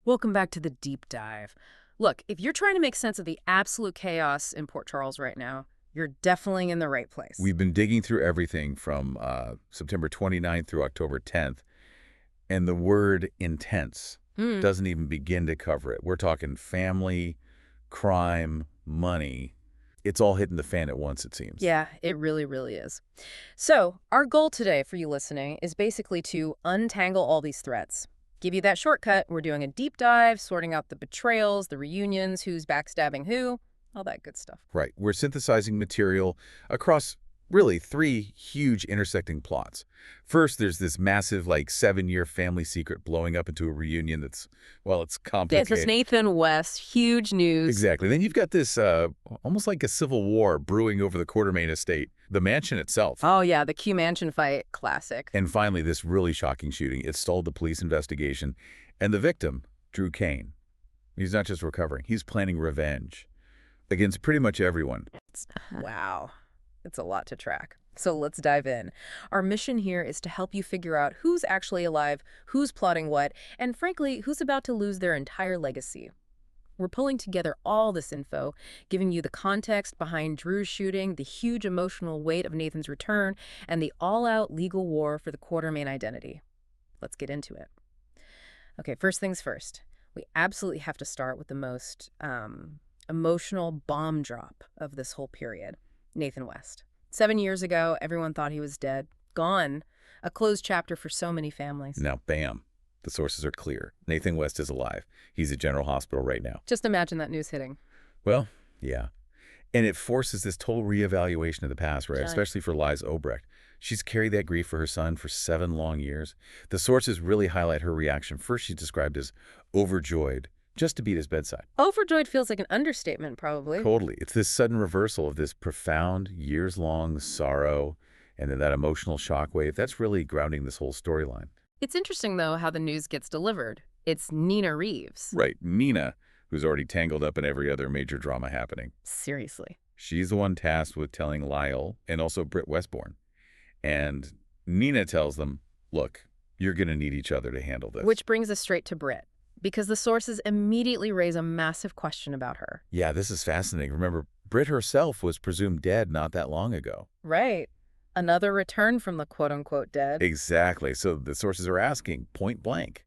Welcome back to the deep dive. Look, if you're trying to make sense of the absolute chaos in Port Charles right now, you're definitely in the right place. We've been digging through everything from September 29th through October 10th, and the word intense doesn't even begin to cover it. We're talking family, crime, money. It's all hitting the fan at once, it seems. Yeah, it really, really is. So, our goal today for you listening is basically to untangle all these threads. Give you that shortcut. We're doing a deep dive, sorting out the betrayals, the reunions, who's backstabbing who, all that good stuff. Right. We're synthesizing material across really three huge intersecting plots. First, there's this massive, 7-year family secret blowing up into a reunion that's, well, it's complicated. It's Nathan West, huge news. Exactly. Then you've got this almost like a civil war brewing over the Quartermaine estate, the mansion itself. Oh, yeah, the Q Mansion fight, classic. And finally, this really shocking shooting. It stalled the police investigation. And the victim, Drew Kane, he's not just recovering, he's planning revenge against pretty much everyone. Wow. It's a lot to track. So let's dive in. Our mission here is to help you figure out who's actually alive, who's plotting what, and frankly, who's about to lose their entire legacy. We're pulling together all this info, giving you the context behind Drew's shooting, the huge emotional weight of Nathan's return, and the all-out legal war for the Quartermaine identity. Let's get into it. Okay, first things first. We absolutely have to start with the most emotional bomb drop of this whole period. Nathan West. 7 years ago, everyone thought he was dead. Gone. A closed chapter for so many families. Now, bam. The sources are clear. Nathan West is alive. He's at General Hospital right now. Just imagine that news hitting. Well, yeah. And it forces this total reevaluation of the past, right? Especially for Liz Obrecht. She's carried that grief for her son for 7 long years. The sources really highlight her reaction. First, she's described as overjoyed, just to be at his bedside. Overjoyed feels like an understatement, probably. Totally. It's this sudden reversal of this profound, years-long sorrow, and then that emotional shockwave. That's really grounding this whole storyline. It's interesting, though, how the news gets delivered. It's Nina Reeves. Right. Nina, who's already tangled up in every other major drama happening. Seriously. She's the one tasked with telling Lyle and also Britt Westbourne. And Nina tells them, look, you're going to need each other to handle this. Which brings us straight to Britt, because the sources immediately raise a massive question about her. Yeah, this is fascinating. Remember, Britt herself was presumed dead not that long ago. Right. Another return from the quote-unquote dead. Exactly. So the sources are asking, point blank,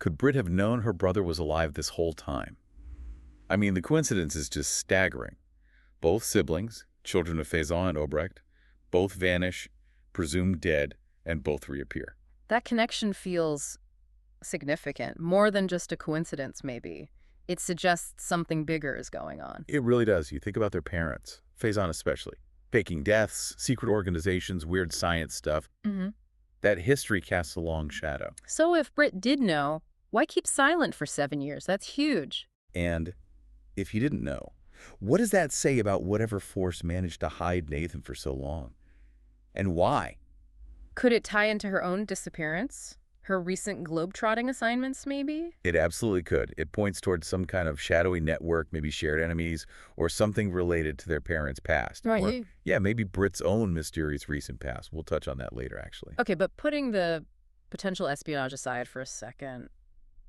could Britt have known her brother was alive this whole time? I mean, the coincidence is just staggering. Both siblings, children of Faison and Obrecht, both vanish, presumed dead, and both reappear. That connection feels significant, more than just a coincidence, maybe. It suggests something bigger is going on. It really does. You think about their parents, Faison especially. Faking deaths, secret organizations, weird science stuff. That history casts a long shadow. So if Britt did know, why keep silent for 7 years? That's huge. And if he didn't know, what does that say about whatever force managed to hide Nathan for so long? And why? Could it tie into her own disappearance? Her recent globetrotting assignments, maybe? It absolutely could. It points towards some kind of shadowy network, maybe shared enemies, or something related to their parents' past. Right. Or, yeah, maybe Britt's own mysterious recent past. We'll touch on that later, actually. Okay, but putting the potential espionage aside for a second,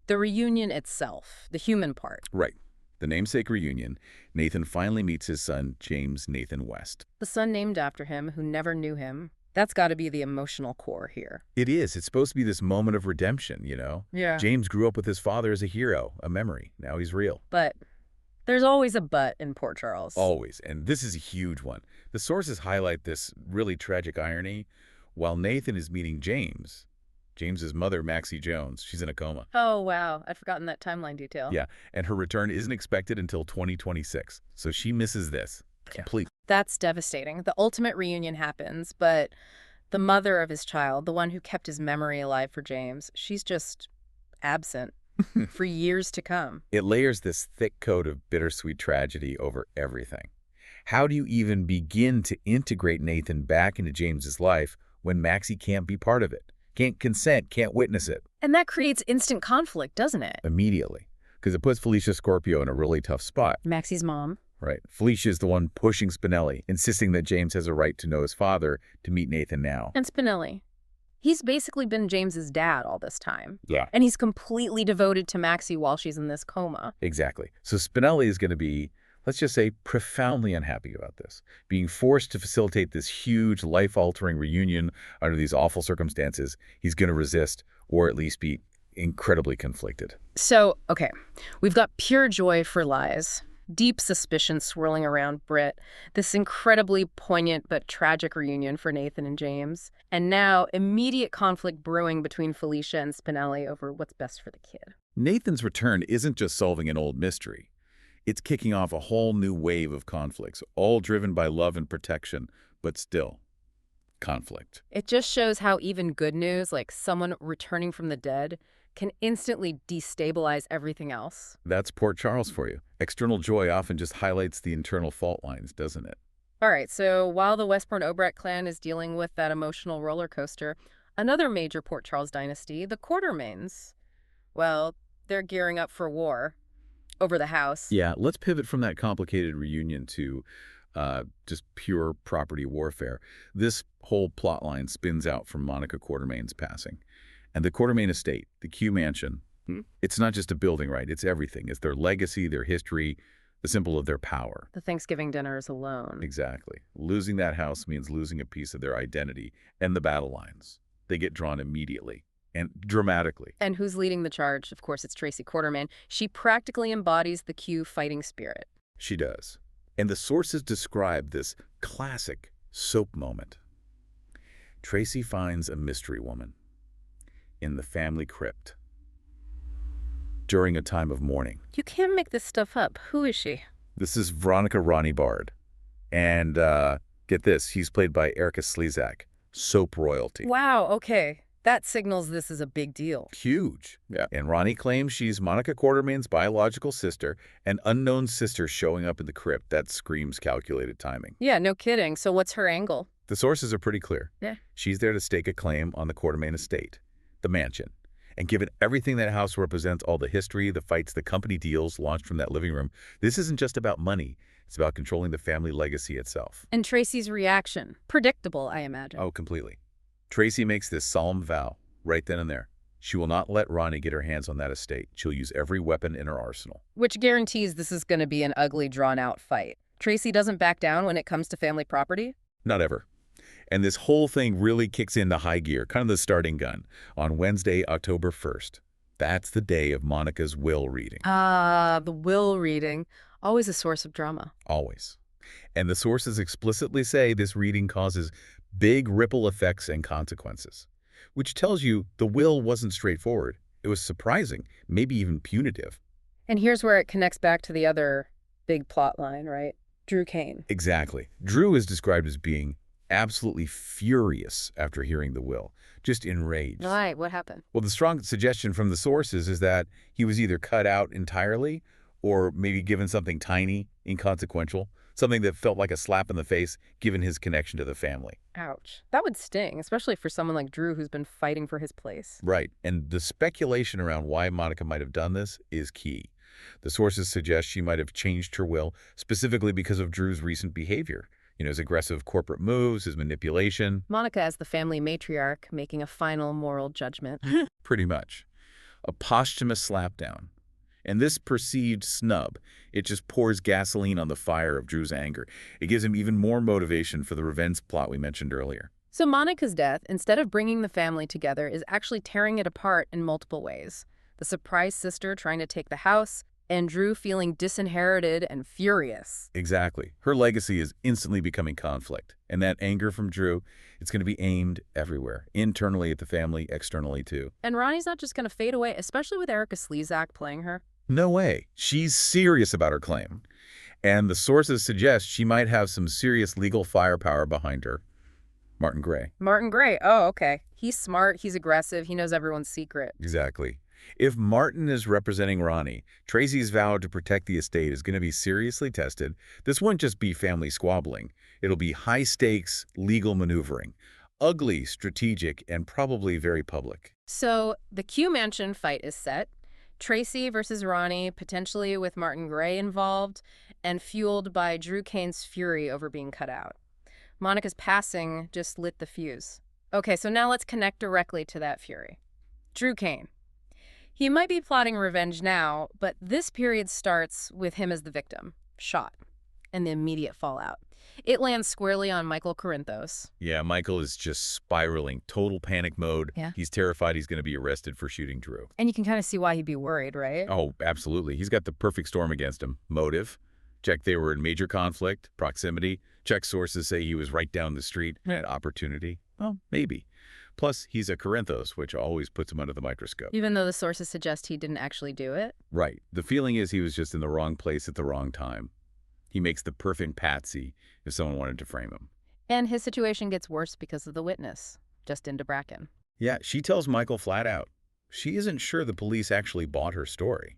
the reunion itself, the human part. Right. The namesake reunion, Nathan finally meets his son, James Nathan West. The son named after him, who never knew him. That's got to be the emotional core here. It is. It's supposed to be this moment of redemption, you know? Yeah. James grew up with his father as a hero, a memory. Now he's real. But there's always a but in Port Charles. Always. And this is a huge one. The sources highlight this really tragic irony. While Nathan is meeting James, James's mother, Maxie Jones, she's in a coma. Oh, wow. I'd forgotten that timeline detail. Yeah, and her return isn't expected until 2026. So she misses this completely. That's devastating. The ultimate reunion happens, but the mother of his child, the one who kept his memory alive for James, she's just absent for years to come. It layers this thick coat of bittersweet tragedy over everything. How do you even begin to integrate Nathan back into James's life when Maxie can't be part of it? Can't consent, can't witness it. And that creates instant conflict, doesn't it? Immediately. Because it puts Felicia Scorpio in a really tough spot. Maxie's mom. Right. Felicia's the one pushing Spinelli, insisting that James has a right to know his father to meet Nathan now. And Spinelli. He's basically been James's dad all this time. Yeah. And he's completely devoted to Maxie while she's in this coma. Exactly. So Spinelli is going to be, let's just say, profoundly unhappy about this. Being forced to facilitate this huge, life-altering reunion under these awful circumstances, he's going to resist, or at least be incredibly conflicted. So, okay, we've got pure joy for Lies, deep suspicion swirling around Britt, this incredibly poignant but tragic reunion for Nathan and James, and now immediate conflict brewing between Felicia and Spinelli over what's best for the kid. Nathan's return isn't just solving an old mystery. It's kicking off a whole new wave of conflicts, all driven by love and protection, but still, conflict. It just shows how even good news, like someone returning from the dead, can instantly destabilize everything else. That's Port Charles for you. External joy often just highlights the internal fault lines, doesn't it? All right, so while the Westbourne-Obrecht clan is dealing with that emotional roller coaster, another major Port Charles dynasty, the Quartermains, well, they're gearing up for war over the house. Yeah, let's pivot from that complicated reunion to just pure property warfare. This whole plot line spins out from Monica Quartermain's passing. And the Quartermain estate, the Q Mansion, it's not just a building, right? It's everything. It's their legacy, their history, the symbol of their power. The Thanksgiving dinners alone. Exactly. Losing that house means losing a piece of their identity and the battle lines. They get drawn immediately and dramatically. And who's leading the charge? Of course, it's Tracy Quartermain. She practically embodies the Q fighting spirit. She does. And the sources describe this classic soap moment. Tracy finds a mystery woman in the family crypt during a time of mourning. You can't make this stuff up. Who is she? This is Veronica Ronnie Bard. And get this, he's played by Erica Slezak, soap royalty. Wow, okay. That signals this is a big deal. Huge. Yeah. And Ronnie claims she's Monica Quartermain's biological sister, an unknown sister showing up in the crypt. That screams calculated timing. Yeah, no kidding. So what's her angle? The sources are pretty clear. Yeah. She's there to stake a claim on the Quartermain estate, the mansion. And given everything that house represents, all the history, the fights, the company deals launched from that living room, this isn't just about money. It's about controlling the family legacy itself. And Tracy's reaction. Predictable, I imagine. Oh, completely. Tracy makes this solemn vow right then and there. She will not let Ronnie get her hands on that estate. She'll use every weapon in her arsenal. Which guarantees this is going to be an ugly, drawn-out fight. Tracy doesn't back down when it comes to family property? Not ever. And this whole thing really kicks into high gear, kind of the starting gun, on Wednesday, October 1st. That's the day of Monica's will reading. Ah, the will reading. Always a source of drama. Always. And the sources explicitly say this reading causes big ripple effects and consequences, which tells you the will wasn't straightforward. It was surprising, maybe even punitive. And here's where it connects back to the other big plot line, right? Drew Kane. Exactly. Drew is described as being absolutely furious after hearing the will, just enraged. Right, what happened? Well, the strong suggestion from the sources is that he was either cut out entirely or maybe given something tiny, inconsequential, something that felt like a slap in the face given his connection to the family. Ouch. That would sting, especially for someone like Drew who's been fighting for his place. Right. And the speculation around why Monica might have done this is key. The sources suggest she might have changed her will specifically because of Drew's recent behavior. His aggressive corporate moves, his manipulation. Monica as the family matriarch making a final moral judgment. Pretty much. A posthumous slapdown. And this perceived snub, it just pours gasoline on the fire of Drew's anger. It gives him even more motivation for the revenge plot we mentioned earlier. So Monica's death, instead of bringing the family together, is actually tearing it apart in multiple ways. The surprise sister trying to take the house, and Drew feeling disinherited and furious. Exactly. Her legacy is instantly becoming conflict. And that anger from Drew, it's going to be aimed everywhere. Internally at the family, externally too. And Ronnie's not just going to fade away, especially with Erica Slezak playing her. No way. She's serious about her claim. And the sources suggest she might have some serious legal firepower behind her. Martin Gray. Martin Gray. Oh, okay. He's smart. He's aggressive. He knows everyone's secret. Exactly. If Martin is representing Ronnie, Tracy's vow to protect the estate is going to be seriously tested. This won't just be family squabbling. It'll be high-stakes legal maneuvering. Ugly, strategic, and probably very public. So the Q Mansion fight is set. Tracy versus Ronnie, potentially with Martin Gray involved, and fueled by Drew Kane's fury over being cut out. Monica's passing just lit the fuse. Okay, so now let's connect directly to that fury. Drew Kane. He might be plotting revenge now, but this period starts with him as the victim, shot, and the immediate fallout. It lands squarely on Michael Corinthos. Yeah, Michael is just spiraling, total panic mode. Yeah. He's terrified he's going to be arrested for shooting Drew. And you can kind of see why he'd be worried, right? Oh, absolutely. He's got the perfect storm against him. Motive. Check they were in major conflict. Proximity. Check sources say he was right down the street. Opportunity. Well, maybe. Plus, he's a Corinthos, which always puts him under the microscope. Even though the sources suggest he didn't actually do it? Right. The feeling is he was just in the wrong place at the wrong time. He makes the perfect patsy if someone wanted to frame him. And his situation gets worse because of the witness, Justin Bracken. Yeah, she tells Michael flat out, she isn't sure the police actually bought her story.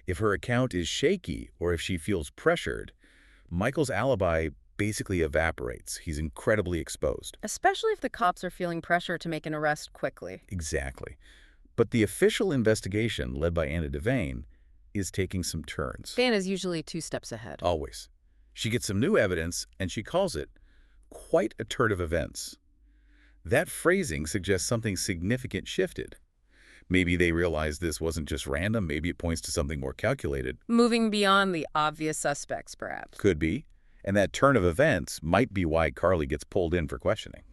If her account is shaky or if she feels pressured, Michael's alibi basically evaporates. He's incredibly exposed. Especially if the cops are feeling pressure to make an arrest quickly. Exactly. But the official investigation, led by Anna Devane, is taking some turns. Fan is usually 2 steps ahead. Always. She gets some new evidence, and she calls it quite a turn of events. That phrasing suggests something significant shifted. Maybe they realized this wasn't just random. Maybe it points to something more calculated. Moving beyond the obvious suspects, perhaps. Could be. And that turn of events might be why Carly gets pulled in for questioning.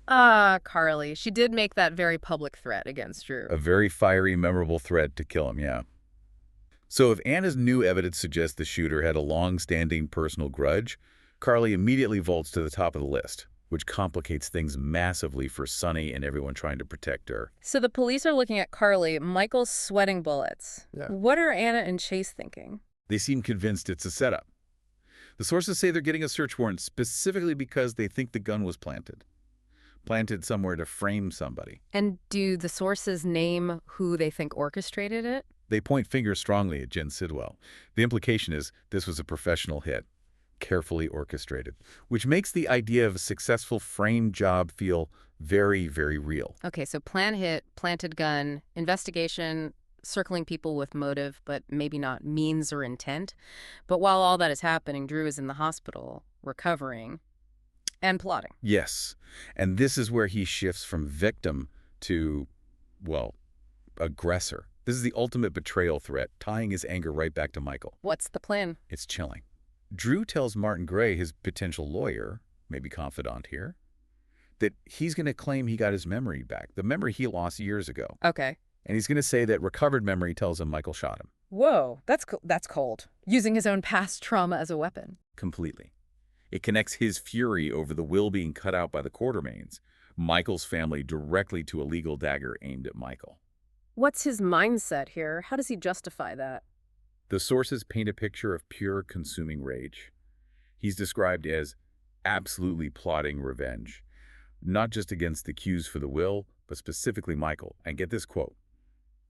Carly. She did make that very public threat against Drew. A very fiery, memorable threat to kill him, yeah. So if Anna's new evidence suggests the shooter had a long-standing personal grudge, Carly immediately vaults to the top of the list, which complicates things massively for Sonny and everyone trying to protect her. So the police are looking at Carly. Michael's sweating bullets. Yeah. What are Anna and Chase thinking? They seem convinced it's a setup. The sources say they're getting a search warrant specifically because they think the gun was planted. Planted somewhere to frame somebody. And do the sources name who they think orchestrated it? They point fingers strongly at Jen Sidwell. The implication is this was a professional hit, carefully orchestrated, which makes the idea of a successful frame job feel very, very real. Okay, so plan hit, planted gun, investigation, circling people with motive, but maybe not means or intent. But while all that is happening, Drew is in the hospital, recovering, and plotting. Yes, and this is where he shifts from victim to, well, aggressor. This is the ultimate betrayal threat, tying his anger right back to Michael. What's the plan? It's chilling. Drew tells Martin Gray, his potential lawyer, maybe confidant here, that he's going to claim he got his memory back, the memory he lost years ago. Okay. And he's going to say that recovered memory tells him Michael shot him. Whoa, that's cold. Using his own past trauma as a weapon. Completely. It connects his fury over the will being cut out by the Quartermaines, Michael's family, directly to a legal dagger aimed at Michael. What's his mindset here? How does he justify that? The sources paint a picture of pure consuming rage. He's described as absolutely plotting revenge, not just against the accused for the will, but specifically Michael. And get this quote,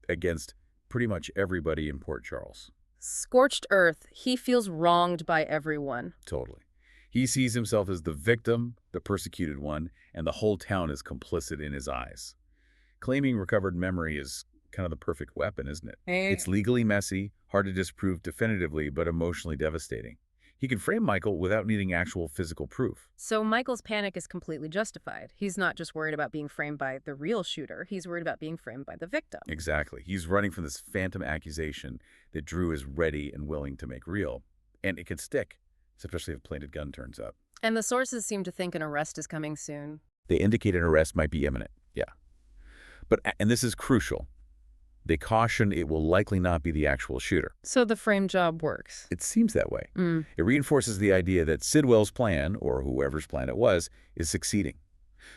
against pretty much everybody in Port Charles. Scorched earth. He feels wronged by everyone. Totally. He sees himself as the victim, the persecuted one, and the whole town is complicit in his eyes. Claiming recovered memory is kind of the perfect weapon, isn't it? It's legally messy, hard to disprove definitively, but emotionally devastating. He can frame Michael without needing actual physical proof. So Michael's panic is completely justified. He's not just worried about being framed by the real shooter. He's worried about being framed by the victim. Exactly. He's running from this phantom accusation that Drew is ready and willing to make real. And it could stick, especially if a planted gun turns up. And the sources seem to think an arrest is coming soon. They indicate an arrest might be imminent, yeah. And this is crucial. They caution it will likely not be the actual shooter. So the frame job works. It seems that way. It reinforces the idea that Sidwell's plan, or whoever's plan it was, is succeeding.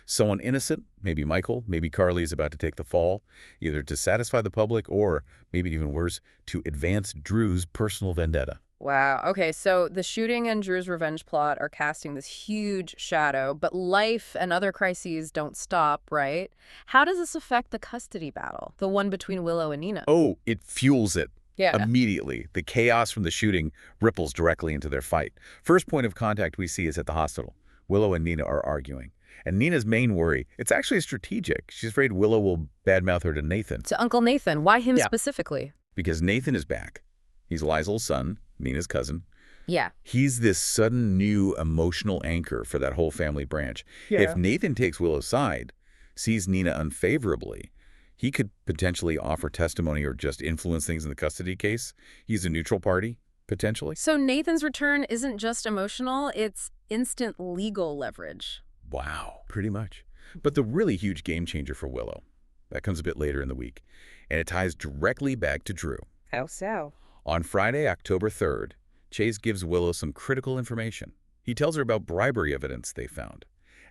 Someone innocent, maybe Michael, maybe Carly, is about to take the fall, either to satisfy the public or, maybe even worse, to advance Drew's personal vendetta. Wow. Okay, so the shooting and Drew's revenge plot are casting this huge shadow, but life and other crises don't stop, right? How does this affect the custody battle, the one between Willow and Nina? Oh, it fuels it. Yeah. Immediately. The chaos from the shooting ripples directly into their fight. First point of contact we see is at the hospital. Willow and Nina are arguing. And Nina's main worry, it's actually strategic. She's afraid Willow will badmouth her to Nathan. To Uncle Nathan. Why him specifically? Because Nathan is back. He's Liesel's son, Nina's cousin. Yeah. He's this sudden new emotional anchor for that whole family branch. Yeah. If Nathan takes Willow's side, sees Nina unfavorably, he could potentially offer testimony or just influence things in the custody case. He's a neutral party, potentially. So Nathan's return isn't just emotional, it's instant legal leverage. Wow, pretty much. But the really huge game changer for Willow, that comes a bit later in the week, and it ties directly back to Drew. How so? On Friday, October 3rd, Chase gives Willow some critical information. He tells her about bribery evidence they found.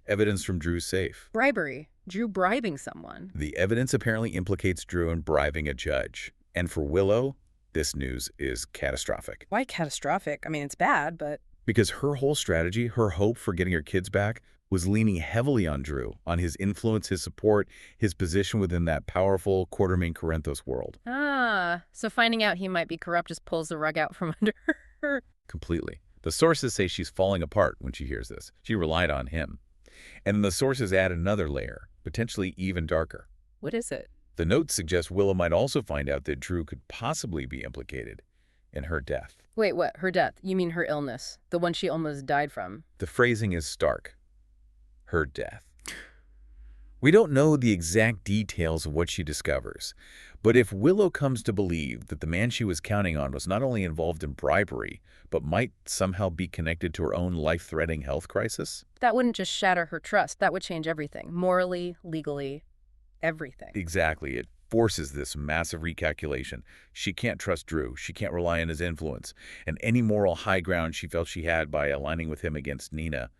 Evidence from Drew's safe. Bribery. Drew bribing someone. The evidence apparently implicates Drew in bribing a judge. And for Willow, this news is catastrophic. Why catastrophic? I mean, it's bad, but... Because her whole strategy, her hope for getting her kids back, was leaning heavily on Drew, on his influence, his support, his position within that powerful Quartermain Corinthos world. Ah, so finding out he might be corrupt just pulls the rug out from under her. Completely. The sources say she's falling apart when she hears this. She relied on him. And then the sources add another layer, potentially even darker. What is it? The notes suggest Willow might also find out that Drew could possibly be implicated in her death. Wait, what? Her death? You mean her illness? The one she almost died from? The phrasing is stark. Her death. We don't know the exact details of what she discovers, but if Willow comes to believe that the man she was counting on was not only involved in bribery, but might somehow be connected to her own life-threatening health crisis... That wouldn't just shatter her trust. That would change everything. Morally, legally, everything. Exactly. It forces this massive recalculation. She can't trust Drew. She can't rely on his influence. And any moral high ground she felt she had by aligning with him against Nina,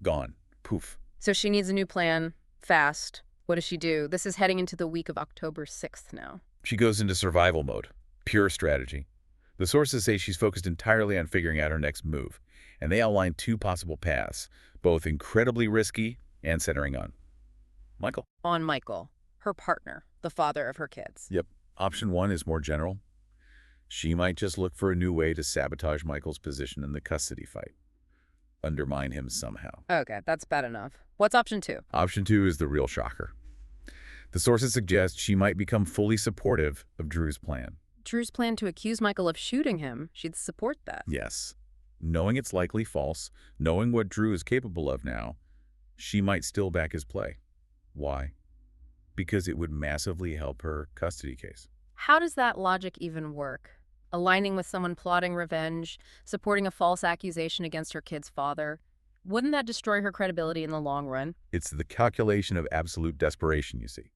gone. Poof. So she needs a new plan. Fast. What does she do? This is heading into the week of October 6th now. She goes into survival mode. Pure strategy. The sources say she's focused entirely on figuring out her next move, and they outline two possible paths, both incredibly risky and centering on Michael. On Michael, her partner, the father of her kids. Yep. Option one is more general. She might just look for a new way to sabotage Michael's position in the custody fight. Undermine him somehow. Okay, that's bad enough. What's option two? Option two is the real shocker. The sources suggest she might become fully supportive of Drew's plan. Drew's plan to accuse Michael of shooting him, she'd support that. Yes. Knowing it's likely false, knowing what Drew is capable of now, she might still back his play. Why? Because it would massively help her custody case. How does that logic even work? Aligning with someone plotting revenge, supporting a false accusation against her kid's father. Wouldn't that destroy her credibility in the long run? It's the calculation of absolute desperation, you see.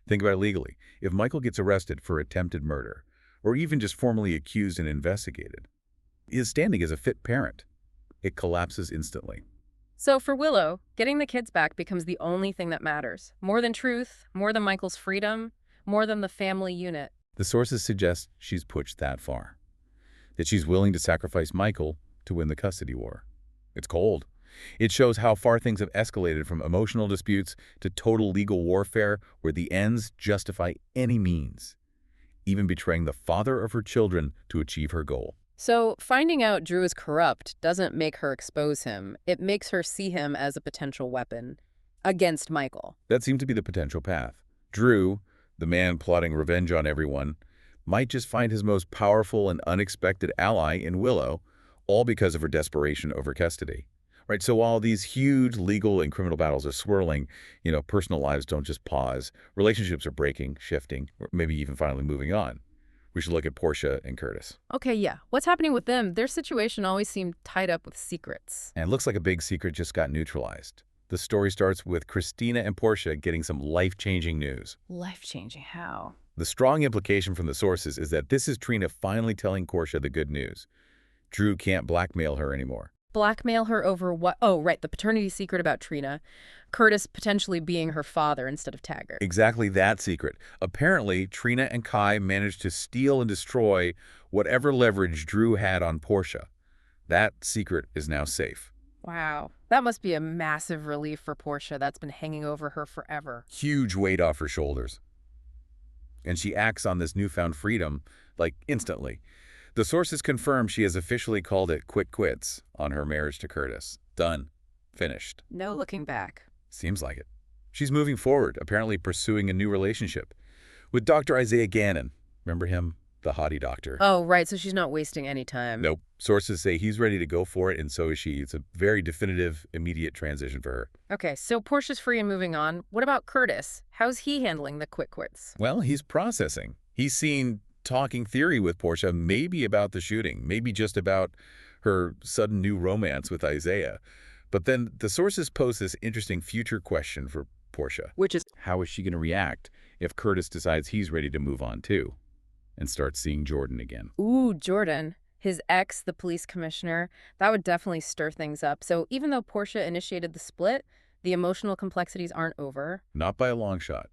Think about it legally. If Michael gets arrested for attempted murder, or even just formally accused and investigated, his standing as a fit parent, it collapses instantly. So for Willow, getting the kids back becomes the only thing that matters. More than truth, more than Michael's freedom, more than the family unit. The sources suggest she's pushed that far, that she's willing to sacrifice Michael to win the custody war. It's cold. It shows how far things have escalated from emotional disputes to total legal warfare where the ends justify any means, even betraying the father of her children to achieve her goal. So finding out Drew is corrupt doesn't make her expose him. It makes her see him as a potential weapon against Michael. That seemed to be the potential path. Drew, the man plotting revenge on everyone, might just find his most powerful and unexpected ally in Willow, all because of her desperation over custody. Right, so while these huge legal and criminal battles are swirling, personal lives don't just pause. Relationships are breaking, shifting, or maybe even finally moving on. We should look at Portia and Curtis. Okay, yeah. What's happening with them? Their situation always seemed tied up with secrets. And it looks like a big secret just got neutralized. The story starts with Christina and Portia getting some life-changing news. Life-changing? How? The strong implication from the sources is that this is Trina finally telling Portia the good news. Drew can't blackmail her anymore. Blackmail her over what? Oh, right, the paternity secret about Trina. Curtis potentially being her father instead of Taggart. Exactly that secret. Apparently, Trina and Kai managed to steal and destroy whatever leverage Drew had on Portia. That secret is now safe. Wow. That must be a massive relief for Portia. That's been hanging over her forever. Huge weight off her shoulders. And she acts on this newfound freedom, instantly. The sources confirm she has officially called it quits on her marriage to Curtis. Done. Finished. No looking back. Seems like it. She's moving forward, apparently pursuing a new relationship with Dr. Isaiah Gannon. Remember him? the haughty doctor. Oh, right, so she's not wasting any time. Nope. Sources say he's ready to go for it, and so is she. It's a very definitive, immediate transition for her. Okay, so Portia's free and moving on. What about Curtis? How's he handling the quick quits? Well, he's processing. He's seen talking theory with Portia, maybe about the shooting, maybe just about her sudden new romance with Isaiah. But then the sources pose this interesting future question for Portia. Which is, How is she going to react if Curtis decides he's ready to move on too and start seeing Jordan again? ooh, Jordan. His ex, the police commissioner, that would definitely stir things up. So even though Portia initiated the split, the emotional complexities aren't over. Not by a long shot.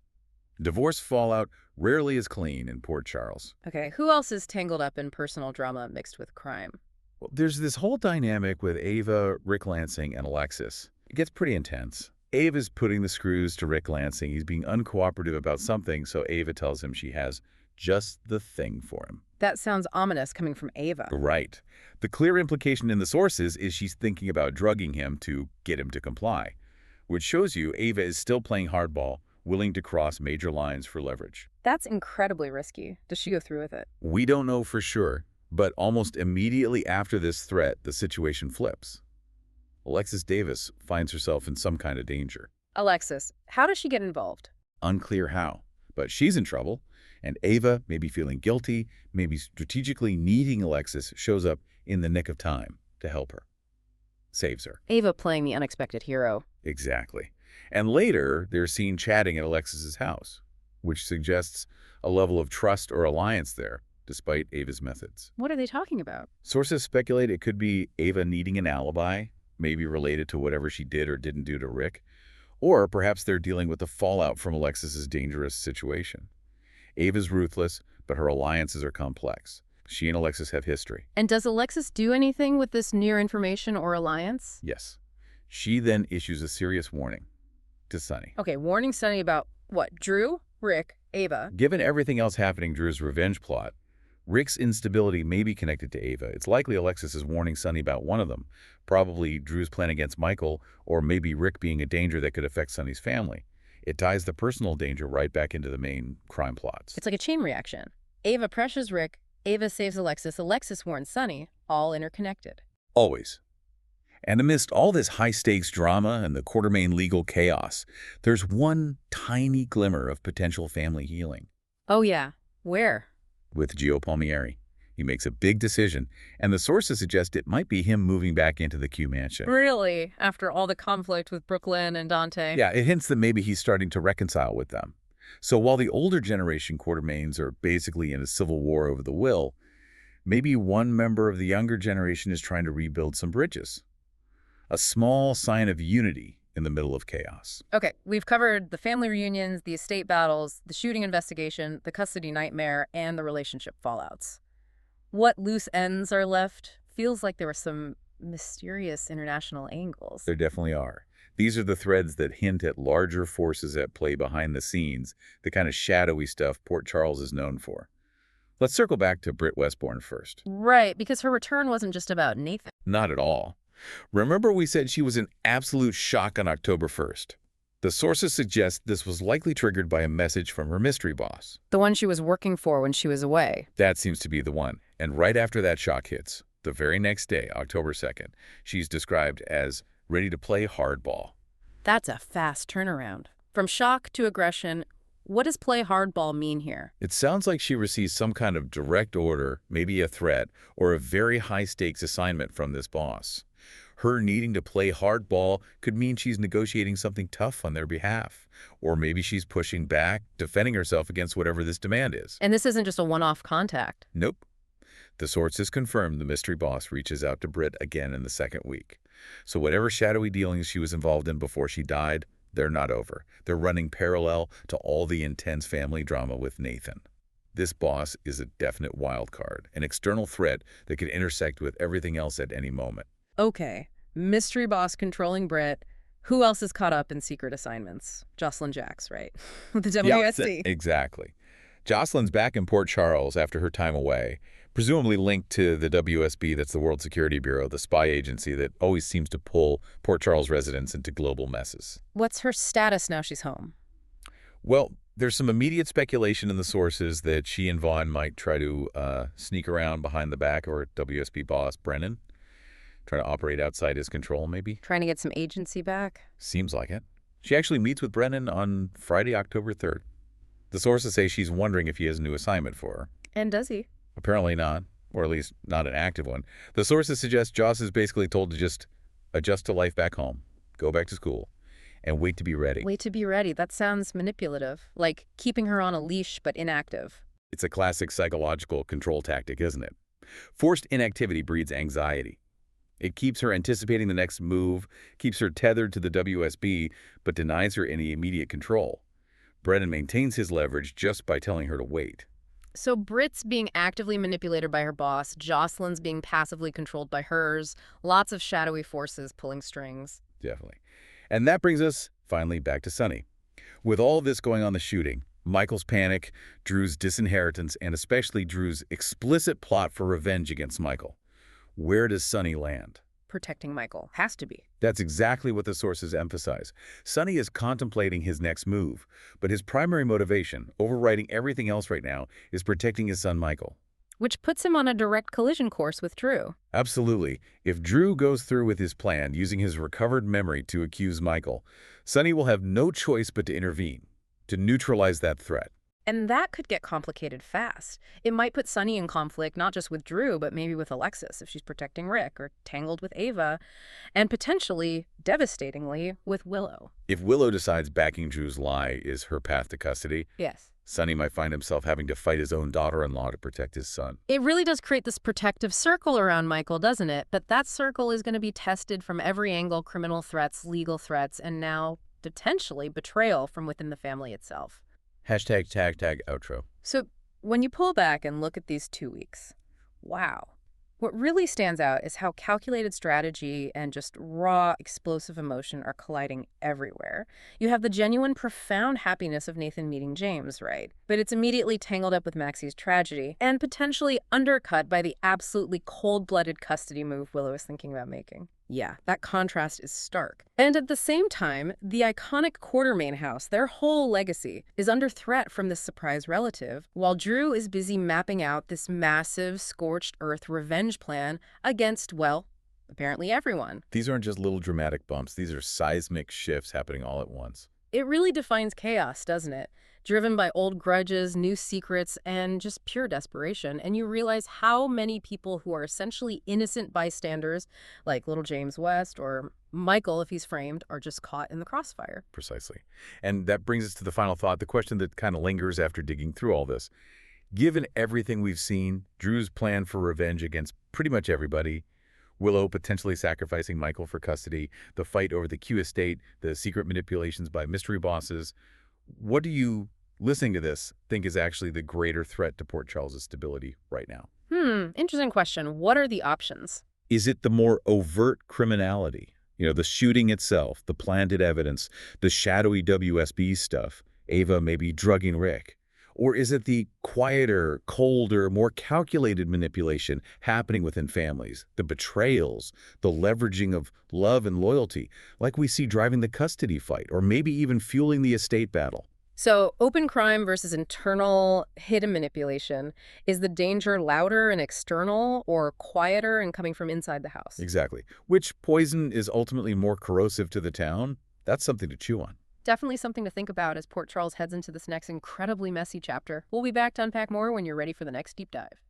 Divorce fallout rarely is clean in Port Charles. Okay, who else is tangled up in personal drama mixed with crime? Well, there's this whole dynamic with Ava, Rick Lansing, and Alexis. It gets pretty intense. Ava's putting the screws to Rick Lansing. He's being uncooperative about something, so Ava tells him she has just the thing for him. That sounds ominous coming from Ava. Right. The clear implication in the sources is she's thinking about drugging him to get him to comply, which shows you Ava is still playing hardball, willing to cross major lines for leverage. That's incredibly risky. Does she go through with it? We don't know for sure, but almost immediately after this threat, the situation flips. Alexis Davis finds herself in some kind of danger. Alexis, how does she get involved? Unclear how, but she's in trouble, and Ava, maybe feeling guilty, maybe strategically needing Alexis, shows up in the nick of time to help her. Saves her. Ava playing the unexpected hero. Exactly. And later, they're seen chatting at Alexis's house, which suggests a level of trust or alliance there, despite Ava's methods. What are they talking about? Sources speculate it could be Ava needing an alibi, maybe related to whatever she did or didn't do to Rick, or perhaps they're dealing with the fallout from Alexis's dangerous situation. Ava's ruthless, but her alliances are complex. She and Alexis have history. And does Alexis do anything with this near information or alliance? Yes. She then issues a serious warning to Sonny. Okay, warning Sonny about what? Drew, Rick, Ava. Given everything else happening Drew's revenge plot, Rick's instability may be connected to Ava. It's likely Alexis is warning Sonny about one of them, probably Drew's plan against Michael, or maybe Rick being a danger that could affect Sonny's family. It ties the personal danger right back into the main crime plots. It's like a chain reaction. Ava pressures Rick, Ava saves Alexis, Alexis warns Sonny, all interconnected. Always. And amidst all this high-stakes drama and the Quartermain legal chaos, there's one tiny glimmer of potential family healing. Oh yeah, where? With Gio Palmieri. He makes a big decision, and the sources suggest it might be him moving back into the Q mansion. Really? After all the conflict with Brooklyn and Dante? Yeah, it hints that maybe he's starting to reconcile with them. So while the older generation Quartermains are basically in a civil war over the will, maybe one member of the younger generation is trying to rebuild some bridges. A small sign of unity in the middle of chaos. Okay, we've covered the family reunions, the estate battles, the shooting investigation, the custody nightmare, and the relationship fallouts. What loose ends are left? Feels like there were some mysterious international angles. There definitely are. These are the threads that hint at larger forces at play behind the scenes, the kind of shadowy stuff Port Charles is known for. Let's circle back to Britt Westbourne first. Right, because her return wasn't just about Nathan. Not at all. Remember we said she was in absolute shock on October 1st. The sources suggest this was likely triggered by a message from her mystery boss. The one she was working for when she was away. That seems to be the one. And right after that shock hits, the very next day, October 2nd, she's described as ready to play hardball. That's a fast turnaround. From shock to aggression, what does play hardball mean here? It sounds like she receives some kind of direct order, maybe a threat, or a very high-stakes assignment from this boss. Her needing to play hardball could mean she's negotiating something tough on their behalf. Or maybe she's pushing back, defending herself against whatever this demand is. And this isn't just a one-off contact. Nope. The sources confirm the mystery boss reaches out to Britt again in the second week. So whatever shadowy dealings she was involved in before she died, they're not over. They're running parallel to all the intense family drama with Nathan. This boss is a definite wild card, an external threat that could intersect with everything else at any moment. Okay, mystery boss controlling Britt. Who else is caught up in secret assignments? Jocelyn Jacks, right? With the WSB. Yeah, exactly. Jocelyn's back in Port Charles after her time away, presumably linked to the WSB, that's the World Security Bureau, the spy agency that always seems to pull Port Charles residents into global messes. What's her status now she's home? Well, There's some immediate speculation in the sources that she and Vaughn might try to sneak around behind the back of her WSB boss, Brennan, try to operate outside his control, maybe. Trying to get some agency back? Seems like it. She actually meets with Brennan on Friday, October 3rd. The sources say she's wondering if he has a new assignment for her. And does he? Apparently not, or at least not an active one. The sources suggest Joss is basically told to just adjust to life back home, go back to school, and wait to be ready. Wait to be ready. That sounds manipulative, like keeping her on a leash but inactive. It's a classic psychological control tactic, isn't it? Forced inactivity breeds anxiety. It keeps her anticipating the next move, keeps her tethered to the WSB, but denies her any immediate control. Brennan maintains his leverage just by telling her to wait. So Britt's being actively manipulated by her boss, Jocelyn's being passively controlled by hers, lots of shadowy forces pulling strings. Definitely. And that brings us, finally, back to Sunny. With all this going on the shooting, Michael's panic, Drew's disinheritance, and especially Drew's explicit plot for revenge against Michael, where does Sunny land? Protecting Michael. Has to be. That's exactly what the sources emphasize. Sunny is contemplating his next move, but his primary motivation, overriding everything else right now, is protecting his son Michael. Which puts him on a direct collision course with Drew. Absolutely. If Drew goes through with his plan, using his recovered memory to accuse Michael, Sunny will have no choice but to intervene, to neutralize that threat. And that could get complicated fast. It might put Sunny in conflict not just with Drew, but maybe with Alexis if she's protecting Rick, or tangled with Ava, and potentially, devastatingly, with Willow. If Willow decides backing Drew's lie is her path to custody, Yes. Sunny might find himself having to fight his own daughter-in-law to protect his son. It really does create this protective circle around Michael, doesn't it? But that circle is going to be tested from every angle: criminal threats, legal threats, and now, potentially, betrayal from within the family itself. Hashtag tag tag outro. So when you pull back and look at these 2 weeks, wow. What really stands out is how calculated strategy and just raw, explosive emotion are colliding everywhere. You have the genuine, profound happiness of Nathan meeting James, right? But it's immediately tangled up with Maxie's tragedy and potentially undercut by the absolutely cold-blooded custody move Willow is thinking about making. Yeah, that contrast is stark. And at the same time, the iconic Quartermain house, their whole legacy, is under threat from this surprise relative, while Drew is busy mapping out this massive, scorched earth revenge plan against, well, apparently everyone. These aren't just little dramatic bumps. These are seismic shifts happening all at once. It really defines chaos, doesn't it? Driven by old grudges, new secrets, and just pure desperation. And you realize how many people who are essentially innocent bystanders, like little James West or Michael, if he's framed, are just caught in the crossfire. Precisely. And that brings us to the final thought, the question that kind of lingers after digging through all this. Given everything we've seen, Drew's plan for revenge against pretty much everybody, Willow potentially sacrificing Michael for custody, the fight over the Q estate, the secret manipulations by mystery bosses, what do you, listening to this, think is actually the greater threat to Port Charles' stability right now? Interesting question. What are the options? Is it the more overt criminality? You know, the shooting itself, the planted evidence, the shadowy WSB stuff, Ava maybe drugging Rick? Or is it the quieter, colder, more calculated manipulation happening within families, the betrayals, the leveraging of love and loyalty, like we see driving the custody fight, or maybe even fueling the estate battle? So open crime versus internal hidden manipulation. Is the danger louder and external, or quieter and coming from inside the house? Exactly. Which poison is ultimately more corrosive to the town? That's something to chew on. Definitely something to think about as Port Charles heads into this next incredibly messy chapter. We'll be back to unpack more when you're ready for the next deep dive.